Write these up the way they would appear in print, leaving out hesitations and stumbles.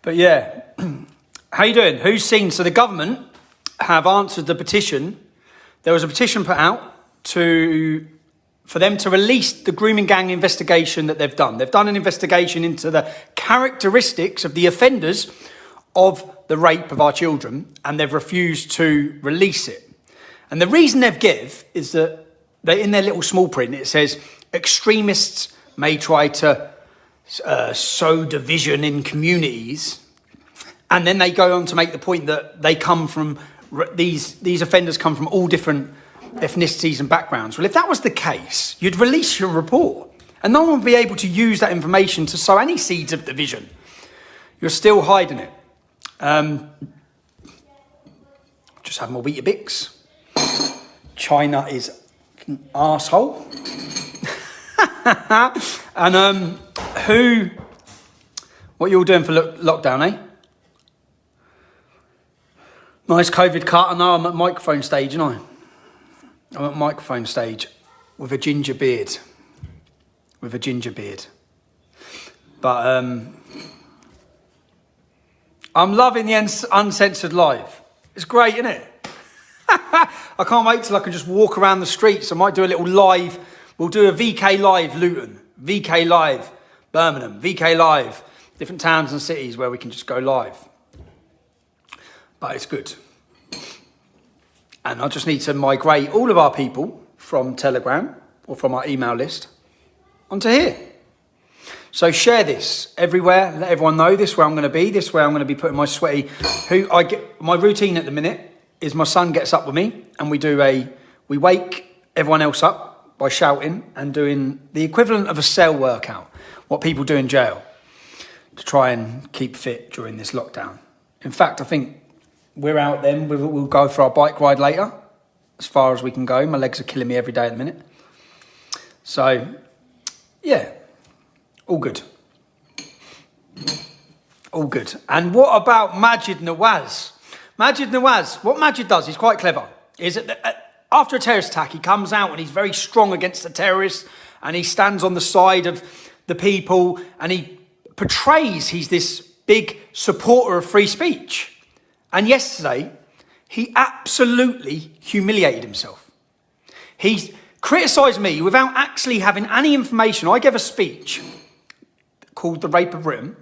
But yeah, how you doing? Who's seen? So the government have answered the petition. There was a petition put out for them to release the grooming gang investigation that they've done. They've done an investigation into the characteristics of the offenders of the rape of our children, and they've refused to release it. And the reason they've give is that in their little small print, it says, extremists may try to sow division in communities. And then they go on to make the point that they come from, these offenders come from all different ethnicities and backgrounds. Well, if that was the case, you'd release your report and no one would be able to use that information to sow any seeds of division. You're still hiding it. Just have more Weetabix. China is an arsehole. And what are you all doing for lockdown, eh? Nice COVID cut. I know I'm at microphone stage, aren't I? I'm at microphone stage with a ginger beard. But I'm loving the uncensored live. It's great, isn't it? I can't wait till I can just walk around the streets. I might do a little live. We'll do a VK Live Luton, VK Live Birmingham, VK Live, different towns and cities where we can just go live. But it's good. And I just need to migrate all of our people from Telegram or from our email list onto here. So share this everywhere. Let everyone know this is where I'm going to be. This is where I'm going to be putting my sweaty. My routine at the minute is my son gets up with me and we wake everyone else up by shouting and doing the equivalent of a cell workout. What people do in jail to try and keep fit during this lockdown. In fact, I think we're out then. We'll go for our bike ride later, as far as we can go. My legs are killing me every day at the minute. So, yeah, all good. All good. And what about Majid Nawaz? Majid Nawaz, what Majid does, he's quite clever, is that after a terrorist attack, he comes out and he's very strong against the terrorists and he stands on the side of the people and he portrays he's this big supporter of free speech. And yesterday, he absolutely humiliated himself. He criticised me without actually having any information. I gave a speech called The Rape of Britain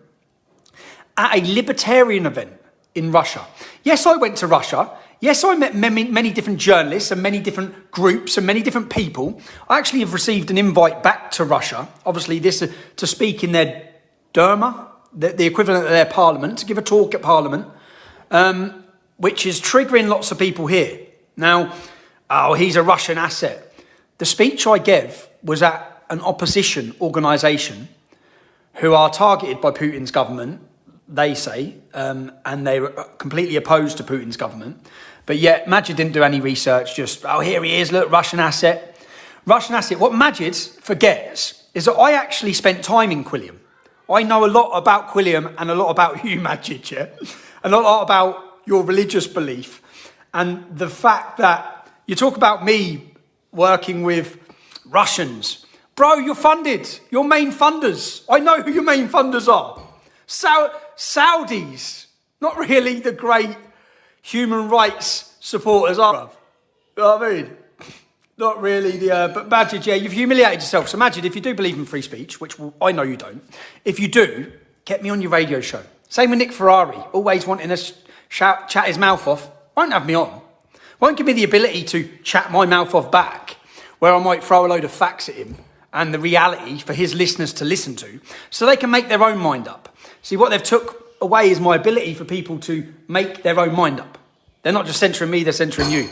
at a libertarian event in Russia. Yes, I went to Russia. Yes, I met many different journalists and many different groups and many different people. I actually have received an invite back to Russia, obviously this to speak in their Duma, the equivalent of their parliament, to give a talk at parliament. Which is triggering lots of people here. Now, he's a Russian asset. The speech I gave was at an opposition organisation who are targeted by Putin's government, they say, and they're completely opposed to Putin's government. But yet, Majid didn't do any research, just, here he is, look, Russian asset. Russian asset. What Majid forgets is that I actually spent time in Quilliam. I know a lot about Quilliam and a lot about you, Majid, yeah? And a lot about your religious belief. And the fact that you talk about me working with Russians. Bro, you're funded. Your main funders. I know who your main funders are. Saudis. Not really the great human rights supporters, are they? You know what I mean? Not really but Majid, yeah, you've humiliated yourself. So Majid, if you do believe in free speech, which I know you don't, if you do, get me on your radio show. Same with Nick Ferrari, always wanting to chat his mouth off. Won't have me on. Won't give me the ability to chat my mouth off back, where I might throw a load of facts at him and the reality for his listeners to listen to, so they can make their own mind up. See, what they've took away is my ability for people to make their own mind up. They're not just censoring me, they're censoring you.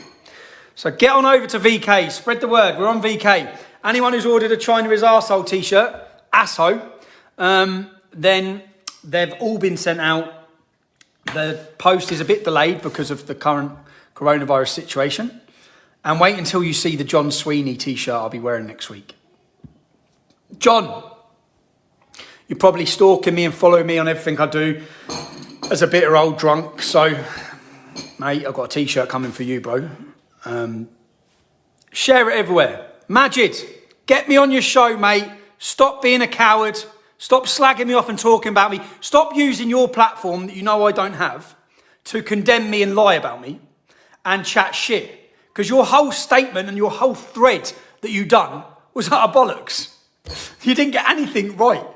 So get on over to VK, spread the word, we're on VK. Anyone who's ordered a China is arsehole t-shirt, then they've all been sent out. The post is a bit delayed because of the current coronavirus situation. And wait until you see the John Sweeney t-shirt I'll be wearing next week. John, you're probably stalking me and following me on everything I do as a bitter old drunk. So, mate, I've got a t-shirt coming for you, bro. Share it everywhere. Majid, get me on your show, mate. Stop being a coward. Stop slagging me off and talking about me. Stop using your platform that you know I don't have to condemn me and lie about me and chat shit. Because your whole statement and your whole thread that you done was utter bollocks. You didn't get anything right.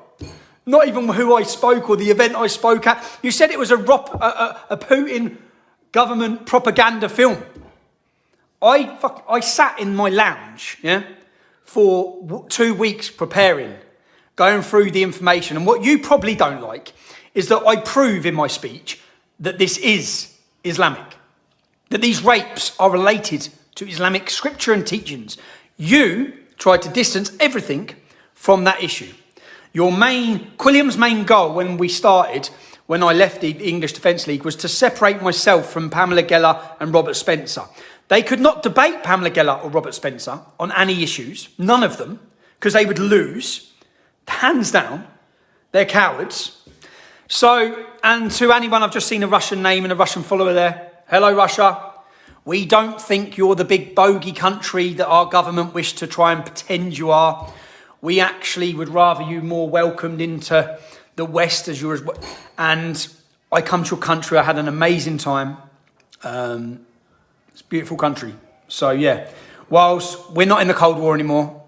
Not even who I spoke or the event I spoke at. You said it was a Putin government propaganda film. I sat in my lounge, yeah, for 2 weeks preparing, going through the information. And what you probably don't like is that I prove in my speech that this is Islamic, that these rapes are related to Islamic scripture and teachings. You tried to distance everything from that issue. Quilliam's main goal when I left the English Defence League was to separate myself from Pamela Geller and Robert Spencer. They could not debate Pamela Geller or Robert Spencer on any issues, none of them, because they would lose, hands down. They're cowards. So, and to anyone, I've just seen a Russian name and a Russian follower there. Hello, Russia. We don't think you're the big bogey country that our government wish to try and pretend you are. We actually would rather you more welcomed into the West as yours. And I come to your country. I had an amazing time. It's a beautiful country. So, yeah, whilst we're not in the Cold War anymore,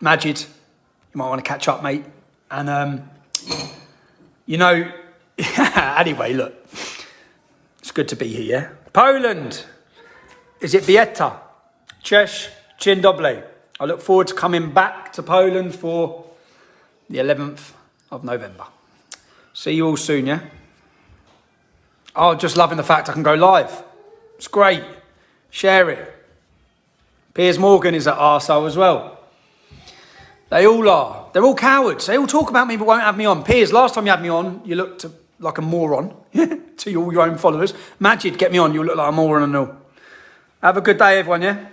Majid, you might want to catch up, mate. And, you know, anyway, look, it's good to be here, yeah? Poland. Is it Bieta? Cześć, dzień dobry. I look forward to coming back to Poland for the 11th of November. See you all soon, yeah? Oh, just loving the fact I can go live. It's great. Share it. Piers Morgan is at arsehole as well. They all are. They're all cowards. They all talk about me but won't have me on. Piers, last time you had me on, you looked like a moron to all your own followers. Majid, get me on. You look like a moron and all. Have a good day, everyone, yeah?